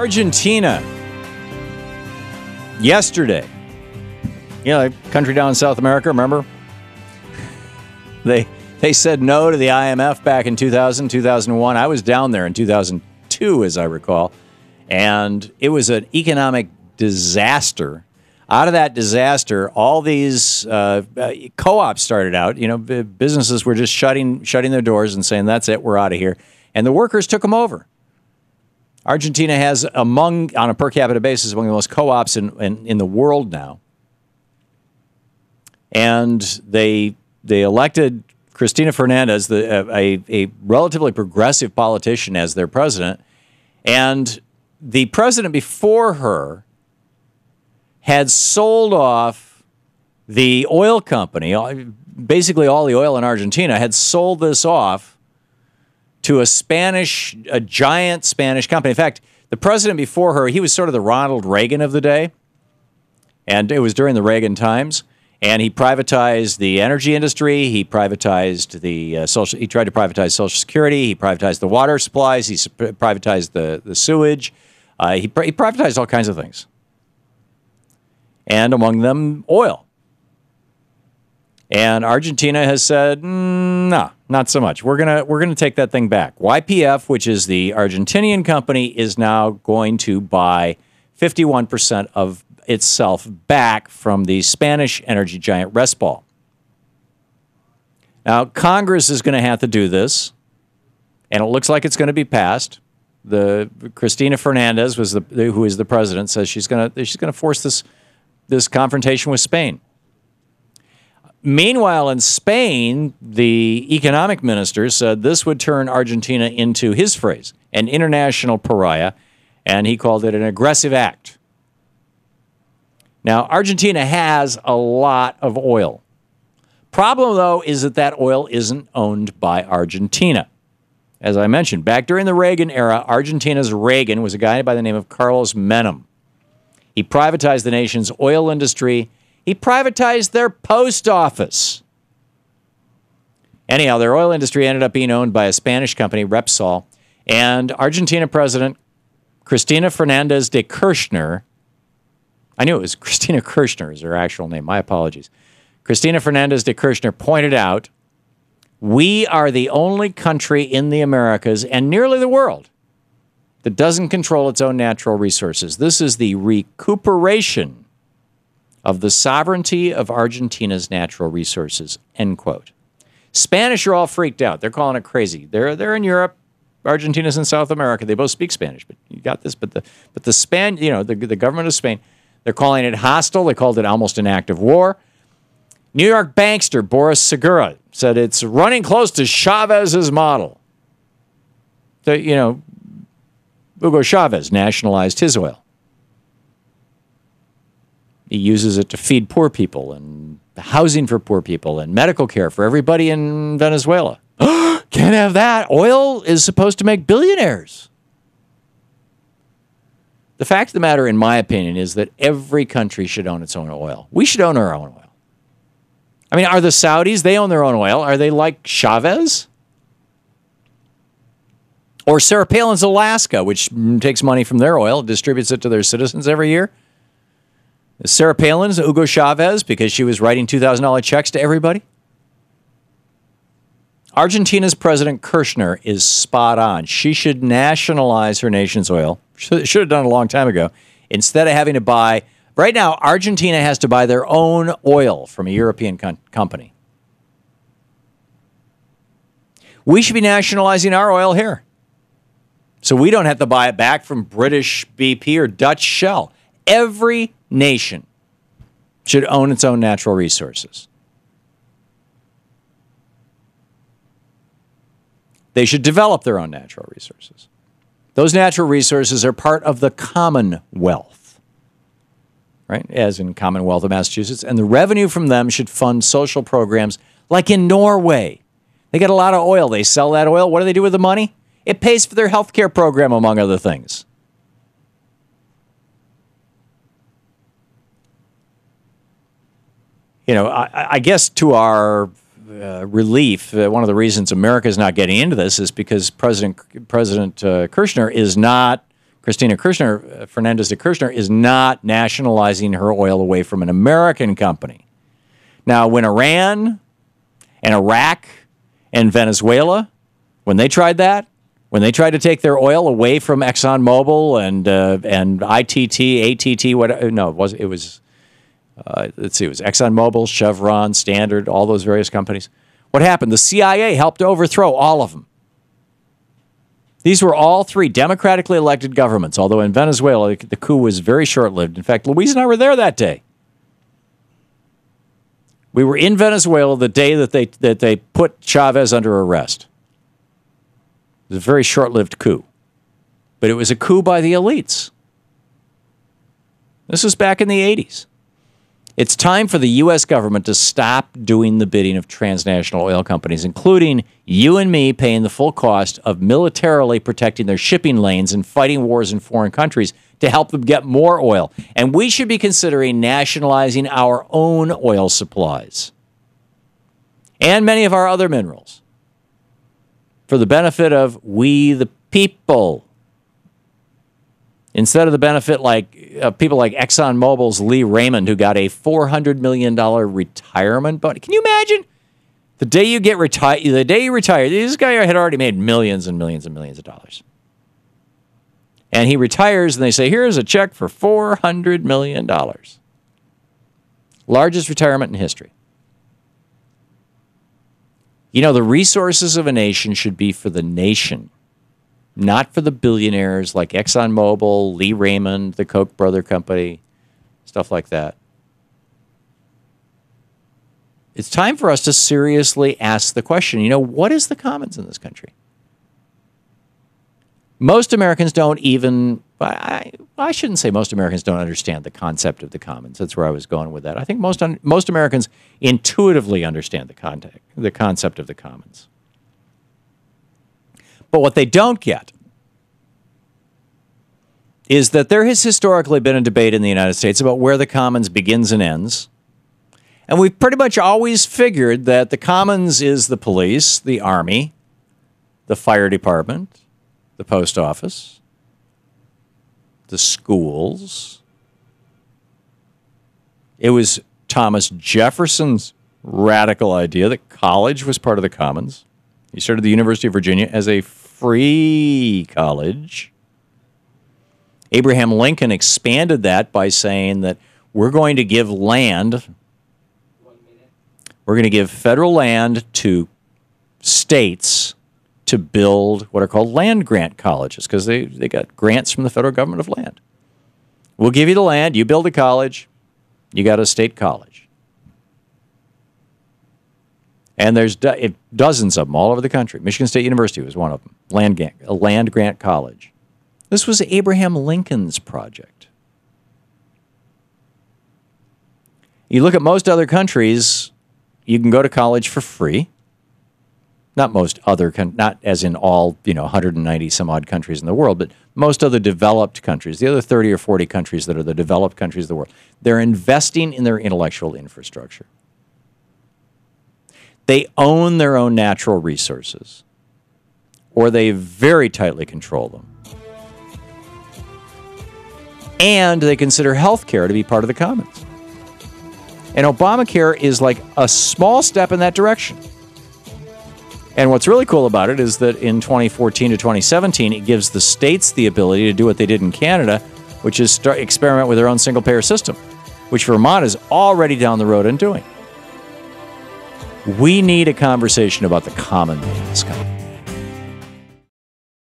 Argentina, yesterday, country down in South America, remember? They said no to the IMF back in 2000, 2001. I was down there in 2002, as I recall, and it was an economic disaster. Out of that disaster, all these co-ops started out. Businesses were just shutting their doors and saying, that's it, we're out of here. And the workers took them over. Argentina has, on a per capita basis, among the most co-ops in the world now. And they elected Cristina Fernandez, a relatively progressive politician, as their president. And the president before her had sold off the oil company, basically all the oil in Argentina, had sold this off to a giant Spanish company. In fact, the president before her, he was sort of the Ronald Reagan of the day, and it was during the Reagan times. And he privatized the energy industry. He privatized He tried to privatize Social Security. He privatized the water supplies. He privatized the sewage. He privatized all kinds of things, and among them, oil. And Argentina has said, no, not so much. We're gonna take that thing back. YPF, which is the Argentinian company, is now going to buy 51% of itself back from the Spanish energy giant Respal. Now, Congress is going to have to do this, and it looks like it's going to be passed. Cristina Fernandez, who is the president, says she's going to force this confrontation with Spain. Meanwhile, in Spain, the economic minister said this would turn Argentina into, his phrase, an international pariah, and he called it an aggressive act. Now, Argentina has a lot of oil. Problem, though, is that oil isn't owned by Argentina. As I mentioned, back during the Reagan era, Argentina's Reagan was a guy by the name of Carlos Menem. He privatized the nation's oil industry. He privatized their post office. Anyhow, their oil industry ended up being owned by a Spanish company, Repsol, and Argentina President Cristina Fernandez de Kirchner, I knew it was Cristina Kirchner is her actual name. My apologies. Cristina Fernandez de Kirchner pointed out, we are the only country in the Americas and nearly the world that doesn't control its own natural resources. This is the recuperation of the sovereignty of Argentina's natural resources, end quote. Spanish are all freaked out. They're calling it crazy. They're in Europe. Argentina's in South America. They both speak Spanish, but you got this. But the the government of Spain, they're calling it hostile. They called it almost an act of war. New York bankster Boris Segura said it's running close to Chavez's model. So, Hugo Chavez nationalized his oil. He uses it to feed poor people and housing for poor people and medical care for everybody in Venezuela. Can't have that. Oil is supposed to make billionaires. The fact of the matter, in my opinion, is that every country should own its own oil. We should own our own oil. I mean, are the Saudis, they own their own oil. Are they like Chavez? Or Sarah Palin's Alaska, which takes money from their oil, distributes it to their citizens every year. Is Sarah Palin's Hugo Chavez because she was writing $2,000 checks to everybody? Argentina's President Kirchner is spot on. She should nationalize her nation's oil. Should have done it a long time ago. Instead of having to buy... Right now, Argentina has to buy their own oil from a European company. We should be nationalizing our oil here, so we don't have to buy it back from British BP or Dutch Shell. Every nation should own its own natural resources. They should develop their own natural resources. Those natural resources are part of the Commonwealth, right? As in Commonwealth of Massachusetts. And the revenue from them should fund social programs like in Norway. They get a lot of oil. They sell that oil. What do they do with the money? It pays for their health care program, among other things. I guess to our relief, one of the reasons America is not getting into this is because President Kirchner is not Cristina Kirchner, Fernandez de Kirchner, is not nationalizing her oil away from an American company. Now, when Iran and Iraq and Venezuela, when they tried that, when they tried to take their oil away from ExxonMobil and ITT, ATT, whatever, no, it was ExxonMobil, Chevron, Standard, all those various companies. What happened? The CIA helped overthrow all of them. These were all three democratically elected governments, although in Venezuela, the coup was very short-lived. In fact, Louise and I were there that day. We were in Venezuela the day that they put Chavez under arrest. It was a very short-lived coup. But it was a coup by the elites. This was back in the 80s. It's time for the U.S. government to stop doing the bidding of transnational oil companies, including you and me paying the full cost of militarily protecting their shipping lanes and fighting wars in foreign countries to help them get more oil. And we should be considering nationalizing our own oil supplies and many of our other minerals for the benefit of we the people. Instead of the benefit like people like ExxonMobil's Lee Raymond, who got a $400 million retirement bonus. Can you imagine? The day you get retired, the day you retire, this guy had already made millions and millions and millions of dollars. And he retires and they say, here's a check for $400 million. Largest retirement in history. You know, the resources of a nation should be for the nation, not for the billionaires like ExxonMobil, Lee Raymond, the Koch brother company, stuff like that. It's time for us to seriously ask the question, what is the commons in this country? Most Americans don't even, I shouldn't say most Americans don't understand the concept of the commons. That's where I was going with that. I think most Americans intuitively understand the concept of the commons. But what they don't get is that there has historically been a debate in the United States about where the commons begins and ends. And we've pretty much always figured that the commons is the police, the army, the fire department, the post office, the schools. It was Thomas Jefferson's radical idea that college was part of the commons. He started the University of Virginia as a free college. Abraham Lincoln expanded that by saying that we're going to give land, we're going to give federal land to states to build what are called land grant colleges because they got grants from the federal government of land. We'll give you the land, you build a college, you got a state college. And there's dozens of them all over the country. Michigan State University was one of them, a land grant college. This was Abraham Lincoln's project. You look at most other countries, you can go to college for free. Not most other, not as in all 190 some odd countries in the world, but most other developed countries, the other 30 or 40 countries that are the developed countries of the world, they're investing in their intellectual infrastructure. They own their own natural resources, or they very tightly control them. And they consider health care to be part of the commons. And Obamacare is like a small step in that direction. And what's really cool about it is that in 2014 to 2017, it gives the states the ability to do what they did in Canada, which is experiment with their own single-payer system, which Vermont is already down the road in doing. We need a conversation about the common man in this country.